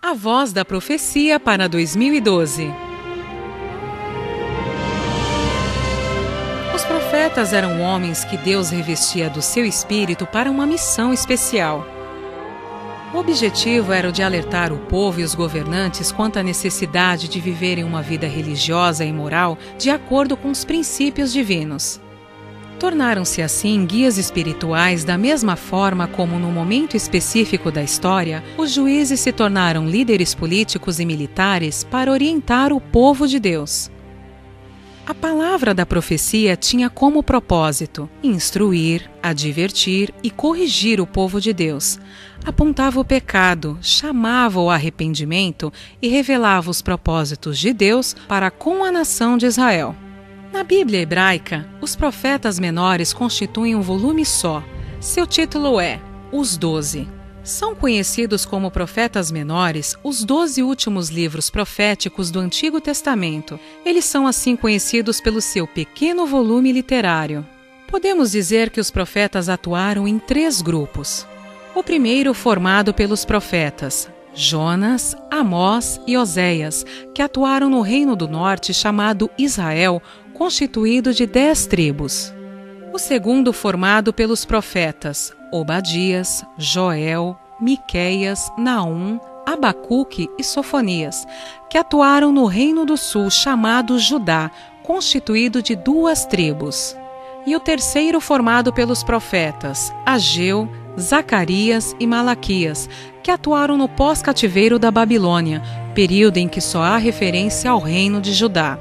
A Voz da Profecia para 2012. Os profetas eram homens que Deus revestia do seu espírito para uma missão especial. O objetivo era o de alertar o povo e os governantes quanto à necessidade de viverem uma vida religiosa e moral de acordo com os princípios divinos. Tornaram-se assim guias espirituais da mesma forma como, no momento específico da história, os juízes se tornaram líderes políticos e militares para orientar o povo de Deus. A palavra da profecia tinha como propósito instruir, advertir e corrigir o povo de Deus. Apontava o pecado, chamava o arrependimento e revelava os propósitos de Deus para com a nação de Israel. Na Bíblia hebraica, os profetas menores constituem um volume só. Seu título é Os 12. São conhecidos como profetas menores os 12 últimos livros proféticos do Antigo Testamento. Eles são assim conhecidos pelo seu pequeno volume literário. Podemos dizer que os profetas atuaram em 3 grupos. O primeiro formado pelos profetas Jonas, Amós e Oséias, que atuaram no Reino do Norte chamado Israel, constituído de 10 tribos. O segundo formado pelos profetas Obadias, Joel, Miqueias, Naum, Abacuque e Sofonias, que atuaram no Reino do Sul chamado Judá, constituído de 2 tribos. E o terceiro formado pelos profetas Ageu, Zacarias e Malaquias, que atuaram no pós-cativeiro da Babilônia, período em que só há referência ao reino de Judá.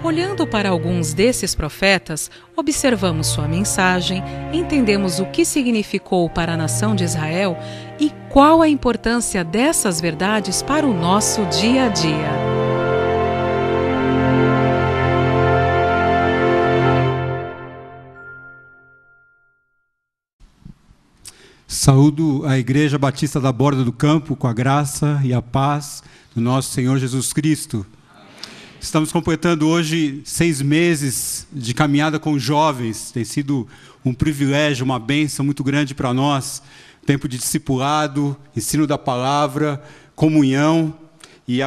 Olhando para alguns desses profetas, observamos sua mensagem, entendemos o que significou para a nação de Israel e qual a importância dessas verdades para o nosso dia a dia. Saúdo a Igreja Batista da Borda do Campo com a graça e a paz do nosso Senhor Jesus Cristo. Estamos completando hoje 6 meses de caminhada com jovens. Tem sido um privilégio, uma bênção muito grande para nós. Tempo de discipulado, ensino da palavra, comunhão. E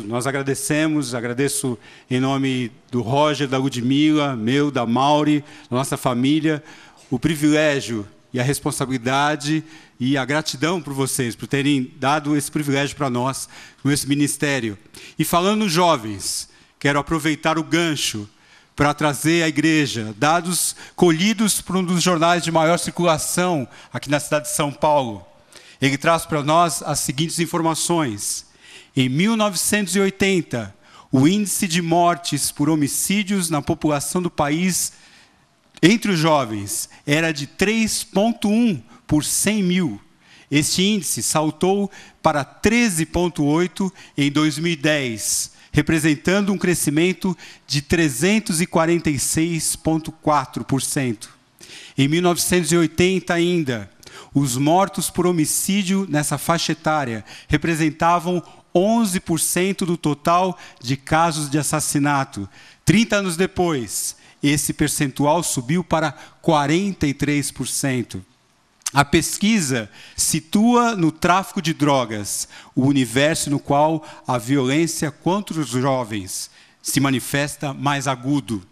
nós agradeço em nome do Roger, da Ludmila, meu, da Mauri, da nossa família, o privilégio e a responsabilidade e a gratidão por vocês, por terem dado esse privilégio para nós, com esse ministério. E falando nos jovens, quero aproveitar o gancho para trazer à igreja dados colhidos por um dos jornais de maior circulação aqui na cidade de São Paulo. Ele traz para nós as seguintes informações. Em 1980, o índice de mortes por homicídios na população do país entre os jovens era de 3,1 por 100 mil. Este índice saltou para 13,8 em 2010, representando um crescimento de 346,4%. Em 1980 ainda, os mortos por homicídio nessa faixa etária representavam 11% do total de casos de assassinato. 30 anos depois, esse percentual subiu para 43%. A pesquisa situa no tráfico de drogas o universo no qual a violência contra os jovens se manifesta mais agudo.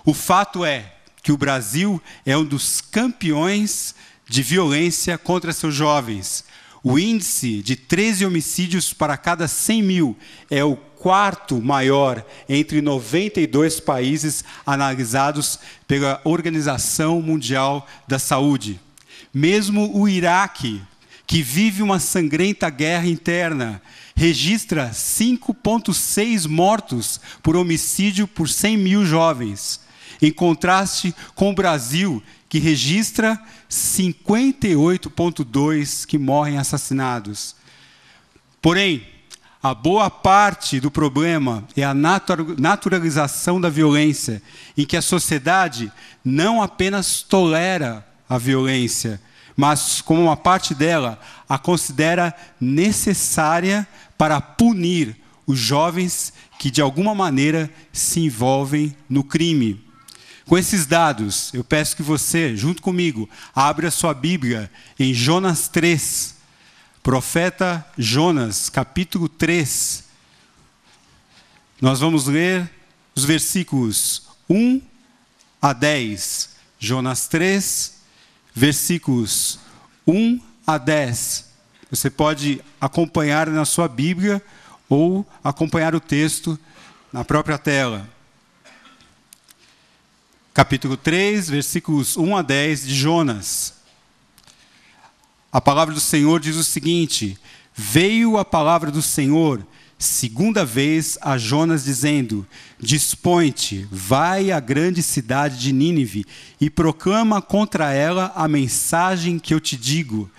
O fato é que o Brasil é um dos campeões de violência contra seus jovens. O índice de 13 homicídios para cada 100 mil é o 4º maior entre 92 países analisados pela Organização Mundial da Saúde. Mesmo o Iraque, que vive uma sangrenta guerra interna, registra 5,6 mortos por homicídio por 100 mil jovens, em contraste com o Brasil, que registra 58,2 que morrem assassinados. Porém, a boa parte do problema é a naturalização da violência, em que a sociedade não apenas tolera a violência, mas, como uma parte dela, a considera necessária para punir os jovens que, de alguma maneira, se envolvem no crime. Com esses dados, eu peço que você, junto comigo, abra a sua Bíblia em Jonas 3, profeta Jonas, capítulo 3. Nós vamos ler os versículos 1 a 10. Jonas 3, versículos 1 a 10. Você pode acompanhar na sua Bíblia ou acompanhar o texto na própria tela. Capítulo 3, versículos 1 a 10 de Jonas. A palavra do Senhor diz o seguinte: veio a palavra do Senhor segunda vez a Jonas dizendo: dispõe-te, vai à grande cidade de Nínive e proclama contra ela a mensagem que eu te digo.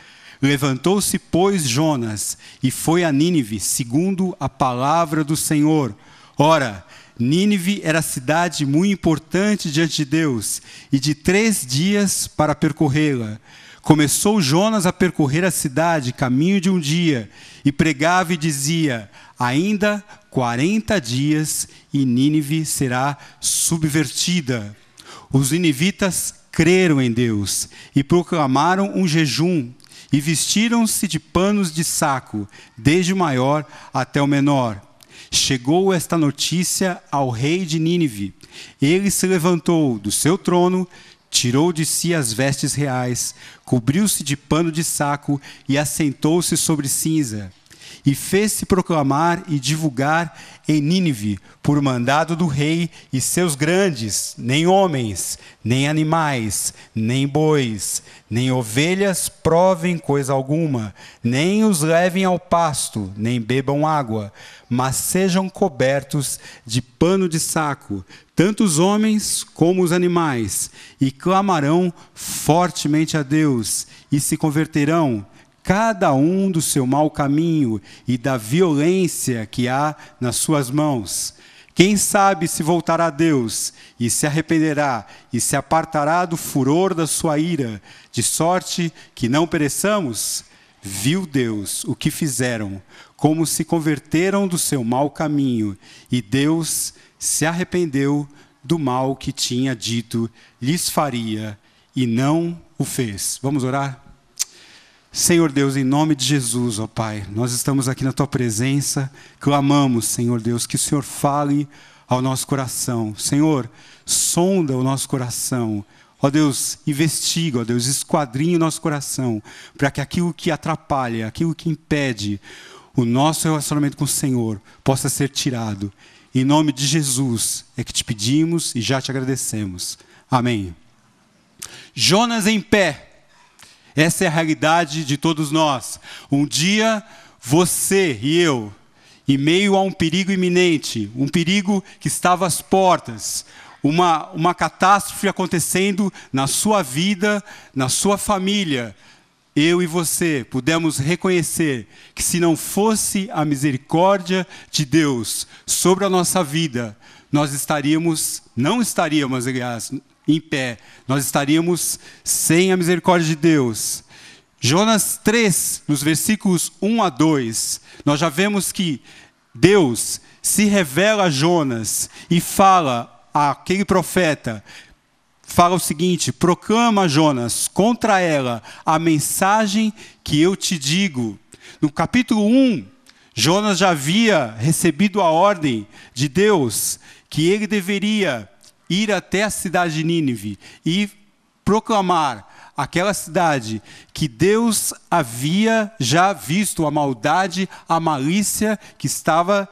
Levantou-se, pois, Jonas e foi a Nínive, segundo a palavra do Senhor. Ora, Nínive era cidade muito importante diante de Deus, e de 3 dias para percorrê-la. Começou Jonas a percorrer a cidade, caminho de um dia, e pregava e dizia: ainda 40 dias e Nínive será subvertida. Os ninivitas creram em Deus e proclamaram um jejum, e vestiram-se de panos de saco, desde o maior até o menor. Chegou esta notícia ao rei de Nínive. Ele se levantou do seu trono, tirou de si as vestes reais, cobriu-se de pano de saco e assentou-se sobre cinza. E fez-se proclamar e divulgar em Nínive, por mandado do rei e seus grandes: nem homens, nem animais, nem bois, nem ovelhas provem coisa alguma, nem os levem ao pasto, nem bebam água, mas sejam cobertos de pano de saco, tanto os homens como os animais, e clamarão fortemente a Deus, e se converterão, cada um do seu mau caminho e da violência que há nas suas mãos. Quem sabe se voltará a Deus e se arrependerá e se apartará do furor da sua ira, de sorte que não pereçamos? Viu Deus o que fizeram, como se converteram do seu mau caminho, e Deus se arrependeu do mal que tinha dito lhes faria, e não o fez. Vamos orar? Senhor Deus, em nome de Jesus, ó Pai, nós estamos aqui na Tua presença, clamamos, Senhor Deus, que o Senhor fale ao nosso coração. Senhor, sonda o nosso coração. Ó Deus, investiga, ó Deus, esquadrinha o nosso coração, para que aquilo que atrapalha, aquilo que impede o nosso relacionamento com o Senhor possa ser tirado. Em nome de Jesus é que te pedimos e já te agradecemos. Amém. Jonas em pé. Essa é a realidade de todos nós. Um dia, você e eu, em meio a um perigo iminente, um perigo que estava às portas, uma catástrofe acontecendo na sua vida, na sua família, eu e você pudemos reconhecer que se não fosse a misericórdia de Deus sobre a nossa vida, nós não estaríamos, aliás, em pé, nós estaríamos sem a misericórdia de Deus. Jonas 3, nos versículos 1 a 2, nós já vemos que Deus se revela a Jonas e fala àquele profeta, fala o seguinte: proclama, Jonas, contra ela a mensagem que eu te digo. No capítulo 1, Jonas já havia recebido a ordem de Deus que ele deveria ir até a cidade de Nínive e proclamar aquela cidade que Deus havia já visto a maldade, a malícia que estava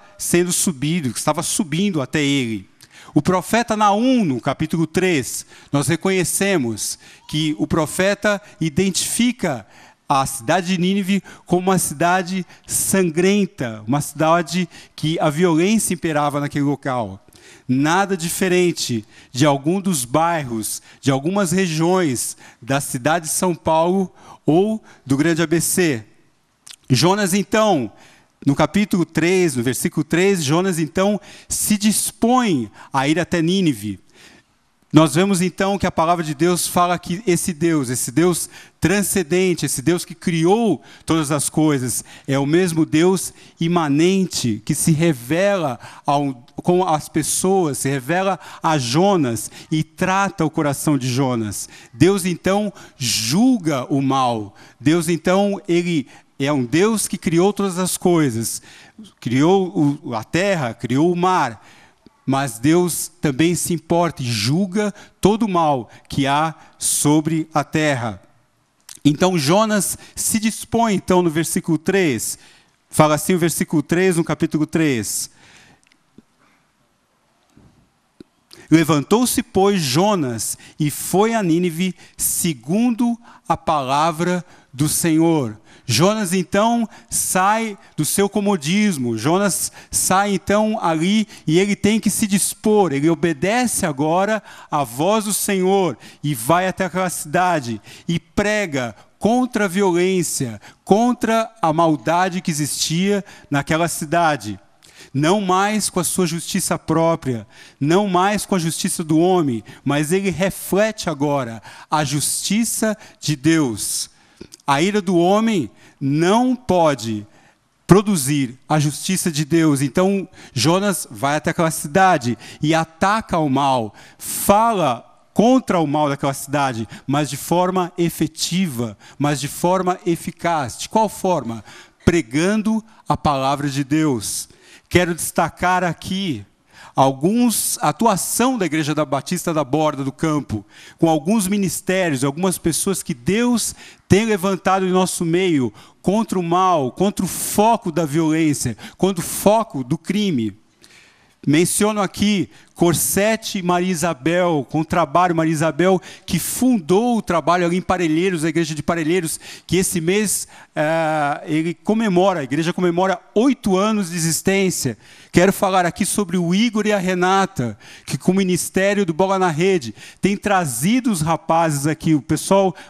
subindo até ele. O profeta Naum, no capítulo 3, nós reconhecemos que o profeta identifica a cidade de Nínive como uma cidade sangrenta, uma cidade que a violência imperava naquele local. Nada diferente de algum dos bairros, de algumas regiões da cidade de São Paulo ou do Grande ABC. Jonas, então, no capítulo 3, no versículo 3, Jonas, então, se dispõe a ir até Nínive. Nós vemos, então, que a palavra de Deus fala que esse Deus transcendente, esse Deus que criou todas as coisas, é o mesmo Deus imanente que se revela com as pessoas, se revela a Jonas e trata o coração de Jonas. Deus, então, julga o mal. Deus, então, ele é um Deus que criou todas as coisas, criou a terra, criou o mar, mas Deus também se importa e julga todo o mal que há sobre a terra. Então Jonas se dispõe, então, no versículo 3, fala assim o versículo 3, no capítulo 3. Levantou-se, pois, Jonas e foi a Nínive segundo a palavra do Senhor. Jonas, então, sai do seu comodismo. Jonas sai, então, ali e ele tem que se dispor. Ele obedece agora à voz do Senhor e vai até aquela cidade e prega contra a violência, contra a maldade que existia naquela cidade. Não mais com a sua justiça própria, não mais com a justiça do homem, mas ele reflete agora a justiça de Deus. A ira do homem não pode produzir a justiça de Deus. Então Jonas vai até aquela cidade e ataca o mal, fala contra o mal daquela cidade, mas de forma efetiva, mas de forma eficaz. De qual forma? Pregando a palavra de Deus. Quero destacar aqui a atuação da Igreja da Batista da Borda do Campo, com alguns ministérios, algumas pessoas que Deus tem levantado em nosso meio contra o mal, contra o foco da violência, contra o foco do crime. Menciono aqui Corsete Maria Isabel, com o trabalho Maria Isabel, que fundou o trabalho ali em Parelheiros, a igreja de Parelheiros, que esse mês a igreja comemora 8 anos de existência. Quero falar aqui sobre o Igor e a Renata, que com o ministério do Bola na Rede, tem trazido os rapazes aqui,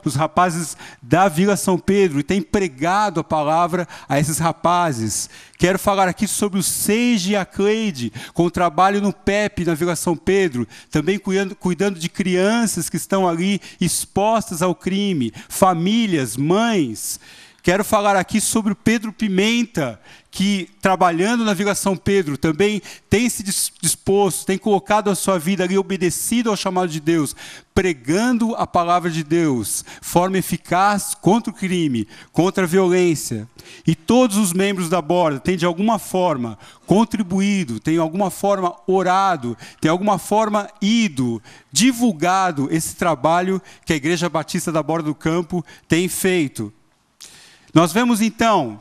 os rapazes da Vila São Pedro, e tem pregado a palavra a esses rapazes. Quero falar aqui sobre o Seiji e a Cleide, com o trabalho no PEP, na Vila São Pedro, também cuidando de crianças que estão ali expostas ao crime, famílias, mães. Quero falar aqui sobre o Pedro Pimenta, que trabalhando na Vila São Pedro também tem se disposto, tem colocado a sua vida ali, obedecido ao chamado de Deus, pregando a palavra de Deus, forma eficaz contra o crime, contra a violência. E todos os membros da Borda têm de alguma forma contribuído, têm de alguma forma orado, têm de alguma forma divulgado esse trabalho que a Igreja Batista da Borda do Campo tem feito. Nós vemos então,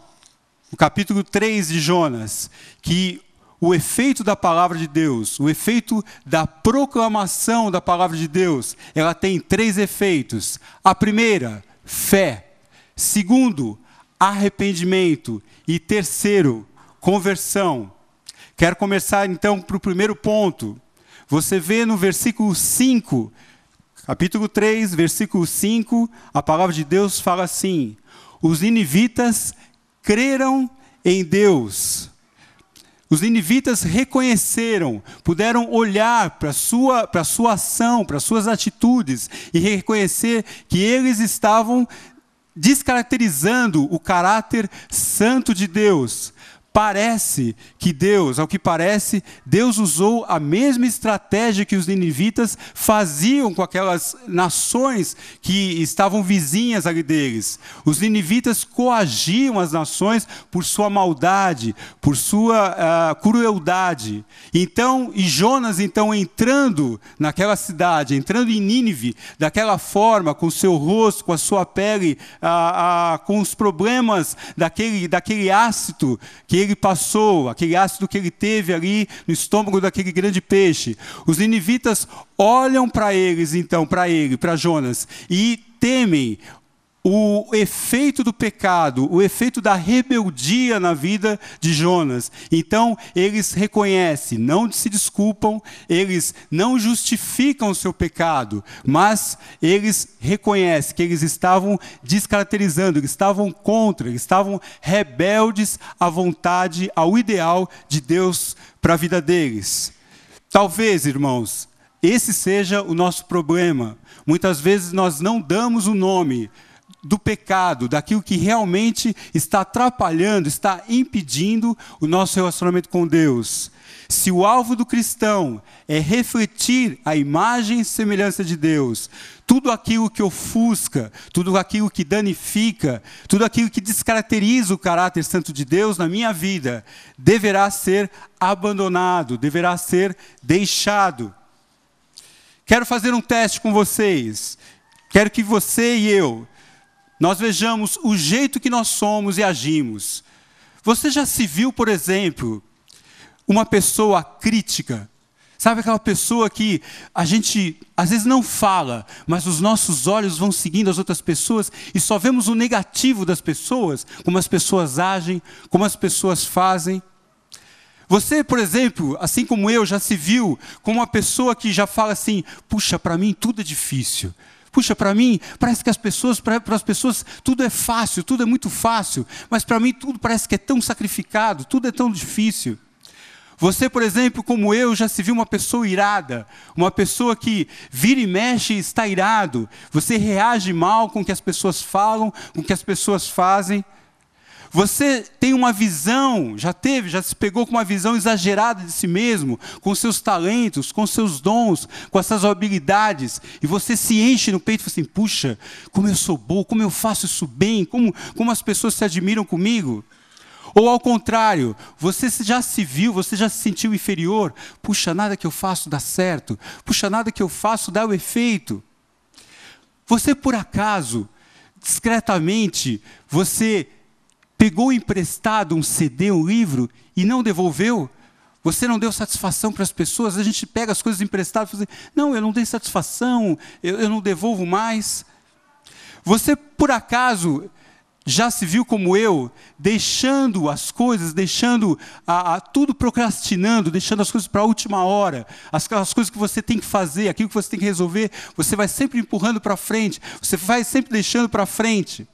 no capítulo 3 de Jonas, que o efeito da palavra de Deus, o efeito da proclamação da palavra de Deus, ela tem 3 efeitos. A primeira, fé. Segundo, arrependimento. E terceiro, conversão. Quero começar então para o primeiro ponto. Você vê no versículo 5, capítulo 3, versículo 5, a palavra de Deus fala assim: os ninivitas creram em Deus. Os ninivitas reconheceram, puderam olhar para a sua ação, para as suas atitudes e reconhecer que eles estavam descaracterizando o caráter santo de Deus. Parece que ao que parece, Deus usou a mesma estratégia que os ninivitas faziam com aquelas nações que estavam vizinhas ali deles. Os ninivitas coagiam as nações por sua maldade, por sua crueldade. E Jonas, entrando naquela cidade, entrando em Nínive, daquela forma, com o seu rosto, com a sua pele, com os problemas daquele ácido que ele passou, aquele ácido que ele teve ali no estômago daquele grande peixe. Os ninivitas olham para eles, então, para Jonas, e temem o efeito do pecado, o efeito da rebeldia na vida de Jonas. Então, eles reconhecem, não se desculpam, eles não justificam o seu pecado, mas eles reconhecem que eles estavam descaracterizando, eles estavam contra, eles estavam rebeldes à vontade, ao ideal de Deus para a vida deles. Talvez, irmãos, esse seja o nosso problema. Muitas vezes nós não damos o nome do pecado, daquilo que realmente está atrapalhando, está impedindo o nosso relacionamento com Deus. Se o alvo do cristão é refletir a imagem e semelhança de Deus, tudo aquilo que ofusca, tudo aquilo que danifica, tudo aquilo que descaracteriza o caráter santo de Deus na minha vida, deverá ser abandonado, deverá ser deixado. Quero fazer um teste com vocês. Quero que você e eu, nós vejamos o jeito que nós somos e agimos. Você já se viu, por exemplo, uma pessoa crítica? Sabe aquela pessoa que a gente às vezes não fala, mas os nossos olhos vão seguindo as outras pessoas e só vemos o negativo das pessoas, como as pessoas agem, como as pessoas fazem. Você, por exemplo, assim como eu, já se viu como uma pessoa que já fala assim: puxa, para mim tudo é difícil. Puxa, para mim, parece que para as pessoas tudo é fácil, tudo é muito fácil, mas para mim tudo parece que é tão sacrificado, tudo é tão difícil. Você, por exemplo, como eu, já se viu uma pessoa irada, uma pessoa que vira e mexe e está irado. Você reage mal com o que as pessoas falam, com o que as pessoas fazem. Você tem uma visão, já se pegou com uma visão exagerada de si mesmo, com seus talentos, com seus dons, com essas habilidades, e você se enche no peito e fala assim: puxa, como eu sou bom, como eu faço isso bem, como as pessoas se admiram comigo. Ou ao contrário, você já se viu, você já se sentiu inferior. Puxa, nada que eu faço dá certo. Puxa, nada que eu faço dá o efeito. Você, por acaso, discretamente, você pegou emprestado um CD, um livro, e não devolveu? Você não deu satisfação para as pessoas? A gente pega as coisas emprestadas e fala assim: não, eu não dei satisfação, eu não devolvo mais. Você, por acaso, já se viu como eu, deixando as coisas, deixando tudo procrastinando, deixando as coisas para a última hora, aquelas coisas que você tem que fazer, aquilo que você tem que resolver, você vai sempre empurrando para frente, você vai sempre deixando para frente.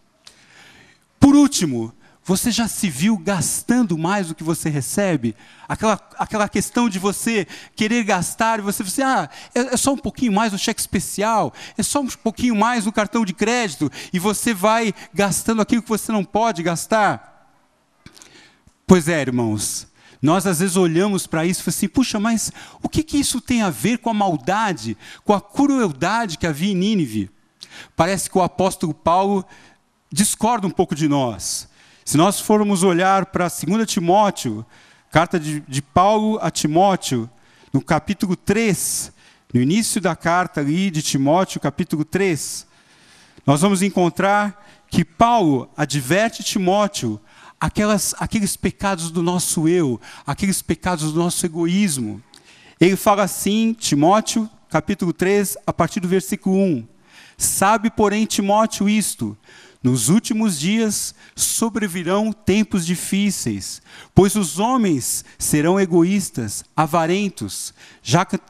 Por último, você já se viu gastando mais do que você recebe? Aquela questão de você querer gastar, e você fala assim: é só um pouquinho mais no cheque especial, é só um pouquinho mais no cartão de crédito, e você vai gastando aquilo que você não pode gastar. Pois é, irmãos, nós às vezes olhamos para isso e falamos assim: puxa, mas o que isso tem a ver com a maldade, com a crueldade que havia em Nínive? Parece que o apóstolo Paulo discorda um pouco de nós. Se nós formos olhar para 2 Timóteo, carta de Paulo a Timóteo, no capítulo 3, no início da carta ali de Timóteo, capítulo 3, nós vamos encontrar que Paulo adverte Timóteo aqueles pecados do nosso eu, aqueles pecados do nosso egoísmo. Ele fala assim, Timóteo, capítulo 3, a partir do versículo 1. Sabe, porém, Timóteo, isto: nos últimos dias sobrevirão tempos difíceis, pois os homens serão egoístas, avarentos,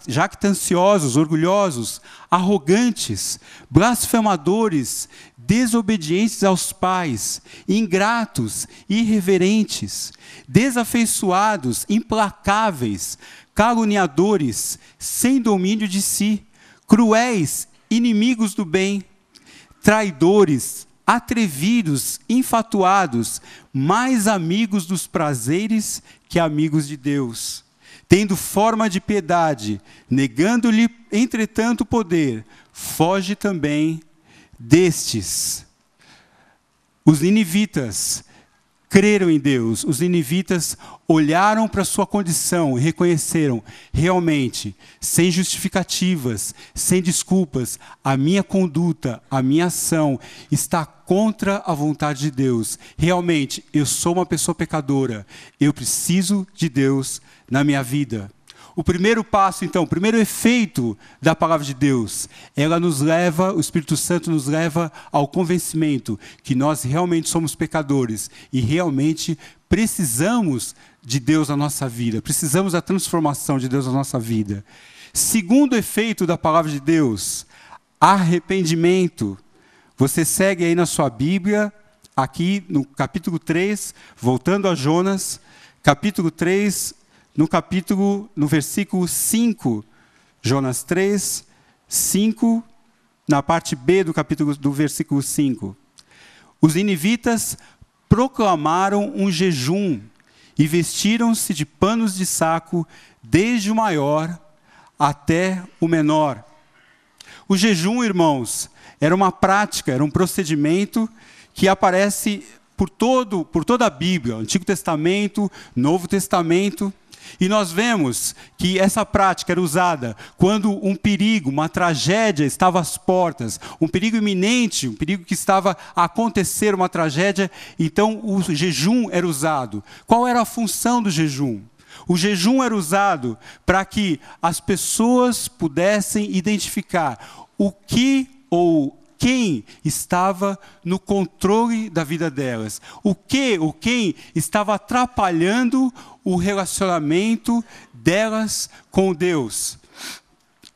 jactanciosos, orgulhosos, arrogantes, blasfemadores, desobedientes aos pais, ingratos, irreverentes, desafeiçoados, implacáveis, caluniadores, sem domínio de si, cruéis, inimigos do bem, traidores, atrevidos, infatuados, mais amigos dos prazeres que amigos de Deus, tendo forma de piedade, negando-lhe, entretanto, o poder, foge também destes. Os ninivitas creram em Deus, os ninivitas olharam para a sua condição e reconheceram: realmente, sem justificativas, sem desculpas, a minha conduta, a minha ação está contra a vontade de Deus. Realmente, eu sou uma pessoa pecadora, eu preciso de Deus na minha vida. O primeiro passo, então, o primeiro efeito da palavra de Deus, o Espírito Santo nos leva ao convencimento que nós realmente somos pecadores e realmente precisamos de Deus na nossa vida, precisamos da transformação de Deus na nossa vida. Segundo efeito da palavra de Deus, arrependimento. Você segue aí na sua Bíblia, aqui no capítulo 3, voltando a Jonas, capítulo 3, no versículo 5, Jonas 3, 5, na parte B do versículo 5. os ninivitas proclamaram um jejum e vestiram-se de panos de saco, desde o maior até o menor. O jejum, irmãos, era uma prática, era um procedimento que aparece por toda a Bíblia, Antigo Testamento, Novo Testamento. E nós vemos que essa prática era usada quando um perigo, uma tragédia estava às portas, um perigo iminente, um perigo que estava a acontecer, uma tragédia, então o jejum era usado. Qual era a função do jejum? O jejum era usado para que as pessoas pudessem identificar o que ou quem estava no controle da vida delas, o que ou quem estava atrapalhando o relacionamento delas com Deus.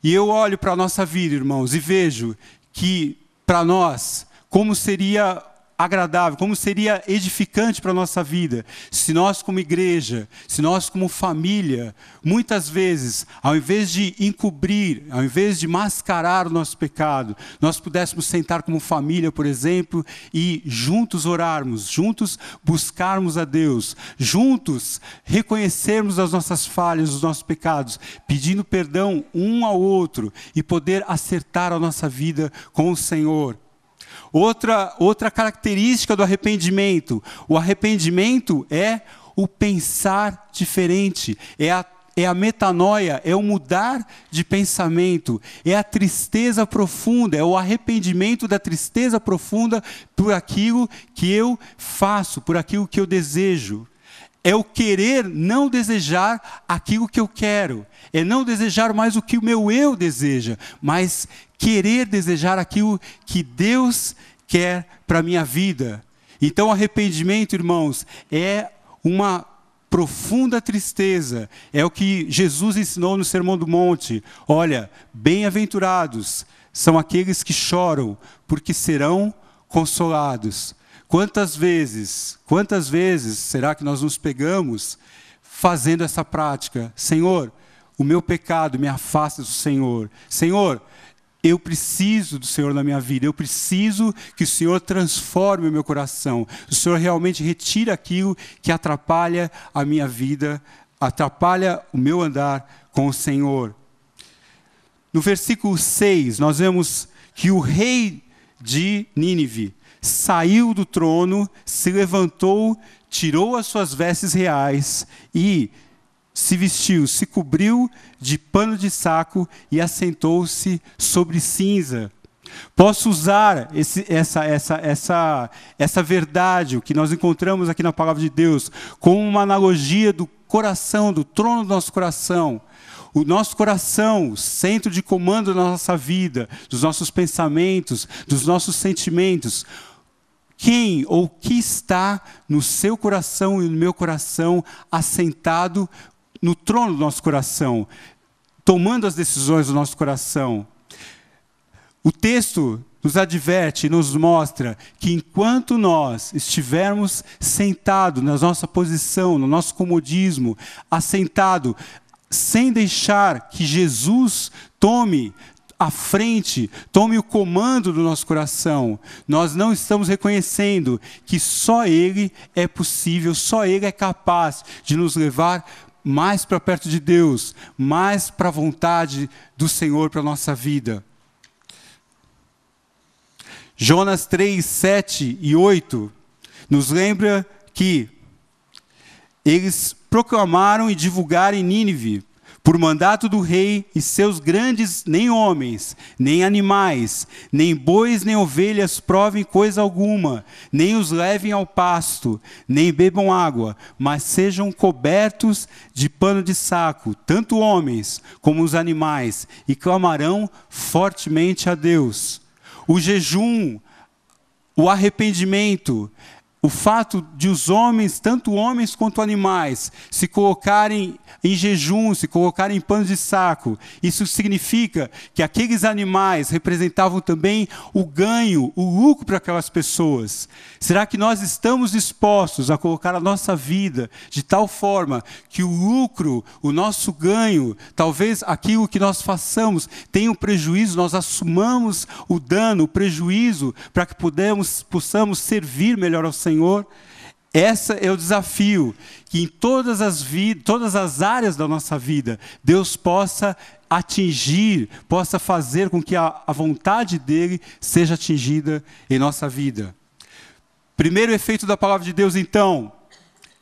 E eu olho para a nossa vida, irmãos, e vejo que para nós, como seria agradável, como seria edificante para a nossa vida, se nós como igreja, se nós como família, muitas vezes, ao invés de encobrir, ao invés de mascarar o nosso pecado, nós pudéssemos sentar como família, por exemplo, e juntos orarmos, juntos buscarmos a Deus, juntos reconhecermos as nossas falhas, os nossos pecados, pedindo perdão um ao outro e poder acertar a nossa vida com o Senhor. Outra característica do arrependimento. O arrependimento é o pensar diferente, é a metanoia, é o mudar de pensamento, é a tristeza profunda, é o arrependimento da tristeza profunda por aquilo que eu faço, por aquilo que eu desejo. É o querer não desejar aquilo que eu quero, é não desejar mais o que o meu eu deseja, mas querer desejar aquilo que Deus quer para a minha vida. Então, arrependimento, irmãos, é uma profunda tristeza. É o que Jesus ensinou no Sermão do Monte. Olha, bem-aventurados são aqueles que choram, porque serão consolados. Quantas vezes será que nós nos pegamos fazendo essa prática? Senhor, o meu pecado me afasta do Senhor. Senhor, eu preciso do Senhor na minha vida, eu preciso que o Senhor transforme o meu coração, o Senhor realmente retire aquilo que atrapalha a minha vida, atrapalha o meu andar com o Senhor. No versículo 6, nós vemos que o rei de Nínive saiu do trono, se levantou, tirou as suas vestes reais e se vestiu, se cobriu de pano de saco e assentou-se sobre cinza. Posso usar essa verdade, o que nós encontramos aqui na palavra de Deus, como uma analogia do coração, do trono do nosso coração. O nosso coração, o centro de comando da nossa vida, dos nossos pensamentos, dos nossos sentimentos. Quem ou que está no seu coração e no meu coração, assentado no trono do nosso coração, tomando as decisões do nosso coração. O texto nos adverte, nos mostra que enquanto nós estivermos sentados na nossa posição, no nosso comodismo, assentado, sem deixar que Jesus tome a frente, tome o comando do nosso coração, nós não estamos reconhecendo que só Ele é possível, só Ele é capaz de nos levar mais para perto de Deus, mais para a vontade do Senhor para a nossa vida. Jonas 3, 7 e 8 nos lembra que eles proclamaram e divulgaram em Nínive, por mandato do rei e seus grandes, nem homens, nem animais, nem bois, nem ovelhas provem coisa alguma, nem os levem ao pasto, nem bebam água, mas sejam cobertos de pano de saco, tanto homens como os animais, e clamarão fortemente a Deus. O jejum, o arrependimento, O fato de os homens, tanto homens quanto animais, se colocarem em jejum, se colocarem em pano de saco, isso significa que aqueles animais representavam também o ganho, o lucro para aquelas pessoas. Será que nós estamos dispostos a colocar a nossa vida de tal forma que o lucro, o nosso ganho, talvez aquilo que nós façamos tenha um prejuízo, nós assumamos o dano, o prejuízo, para que possamos servir melhor ao Senhor? Esse é o desafio, que em todas as áreas da nossa vida, Deus possa atingir, possa fazer com que a vontade dEle seja atingida em nossa vida. Primeiro efeito da palavra de Deus, então,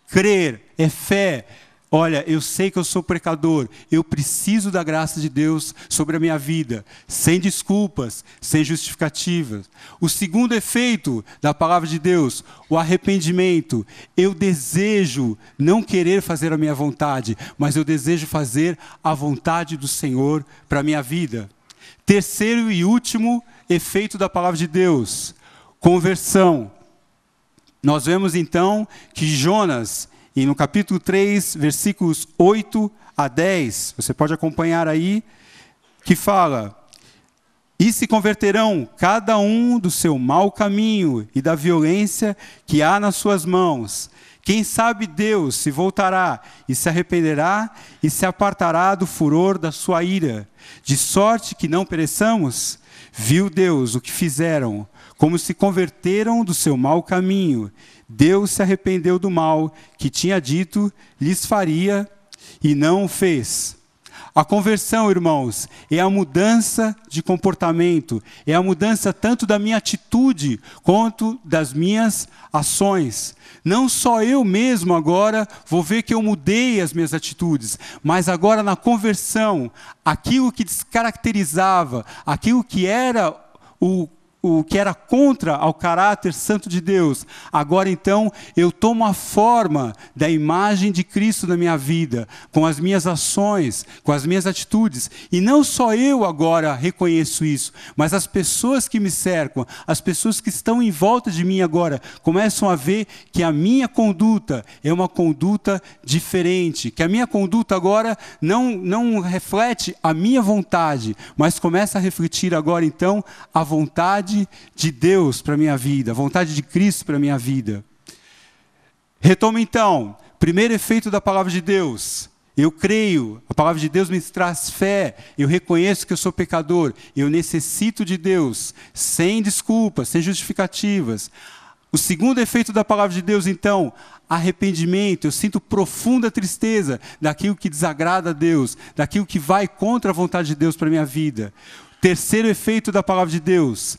crer, é fé. Olha, eu sei que eu sou pecador, eu preciso da graça de Deus sobre a minha vida, sem desculpas, sem justificativas. O segundo efeito da palavra de Deus, o arrependimento. Eu desejo não querer fazer a minha vontade, mas eu desejo fazer a vontade do Senhor para a minha vida. Terceiro e último efeito da palavra de Deus, conversão. Nós vemos então que Jonas, e no capítulo 3, versículos 8 a 10, você pode acompanhar aí, que fala: e se converterão cada um do seu mau caminho e da violência que há nas suas mãos. Quem sabe Deus se voltará e se arrependerá e se apartará do furor da sua ira, de sorte que não pereçamos? Viu Deus o que fizeram, como se converteram do seu mau caminho. Deus se arrependeu do mal que tinha dito lhes faria e não o fez. A conversão, irmãos, é a mudança de comportamento, é a mudança tanto da minha atitude quanto das minhas ações. Não só eu mesmo agora vou ver que eu mudei as minhas atitudes, mas agora na conversão, aquilo que descaracterizava, aquilo que era o que era contra ao caráter santo de Deus, agora então eu tomo a forma da imagem de Cristo na minha vida, com as minhas ações, com as minhas atitudes, e não só eu agora reconheço isso, mas as pessoas que me cercam, as pessoas que estão em volta de mim agora, começam a ver que a minha conduta é uma conduta diferente, que a minha conduta agora não reflete a minha vontade, mas começa a refletir agora então a vontade de Deus para a minha vida, a vontade de Cristo para a minha vida. Retomo então, primeiro efeito da palavra de Deus, eu creio, a palavra de Deus me traz fé, eu reconheço que eu sou pecador, eu necessito de Deus, sem desculpas, sem justificativas. O segundo efeito da palavra de Deus então, arrependimento, eu sinto profunda tristeza daquilo que desagrada a Deus, daquilo que vai contra a vontade de Deus para a minha vida. Terceiro efeito da palavra de Deus,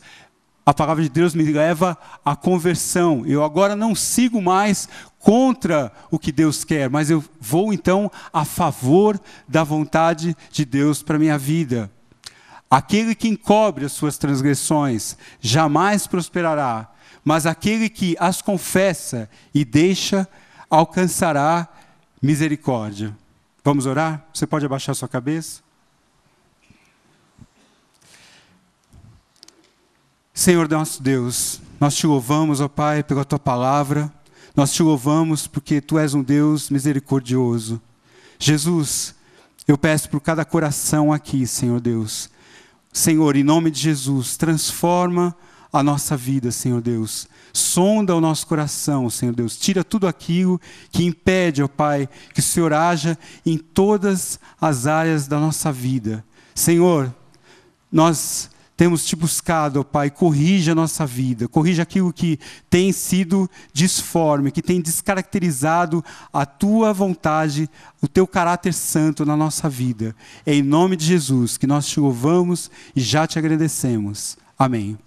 a palavra de Deus me leva à conversão. Eu agora não sigo mais contra o que Deus quer, mas eu vou então a favor da vontade de Deus para a minha vida. Aquele que encobre as suas transgressões jamais prosperará, mas aquele que as confessa e deixa alcançará misericórdia. Vamos orar? Você pode abaixar sua cabeça? Senhor nosso Deus, nós te louvamos, ó Pai, pela Tua palavra, nós te louvamos porque Tu és um Deus misericordioso. Jesus, eu peço por cada coração aqui, Senhor Deus. Senhor, em nome de Jesus, transforma a nossa vida, Senhor Deus. Sonda o nosso coração, Senhor Deus. Tira tudo aquilo que impede, ó Pai, que o Senhor haja em todas as áreas da nossa vida. Senhor, nós temos te buscado, ó Pai, corrija a nossa vida, corrija aquilo que tem sido disforme, que tem descaracterizado a Tua vontade, o Teu caráter santo na nossa vida. É em nome de Jesus que nós te louvamos e já te agradecemos. Amém.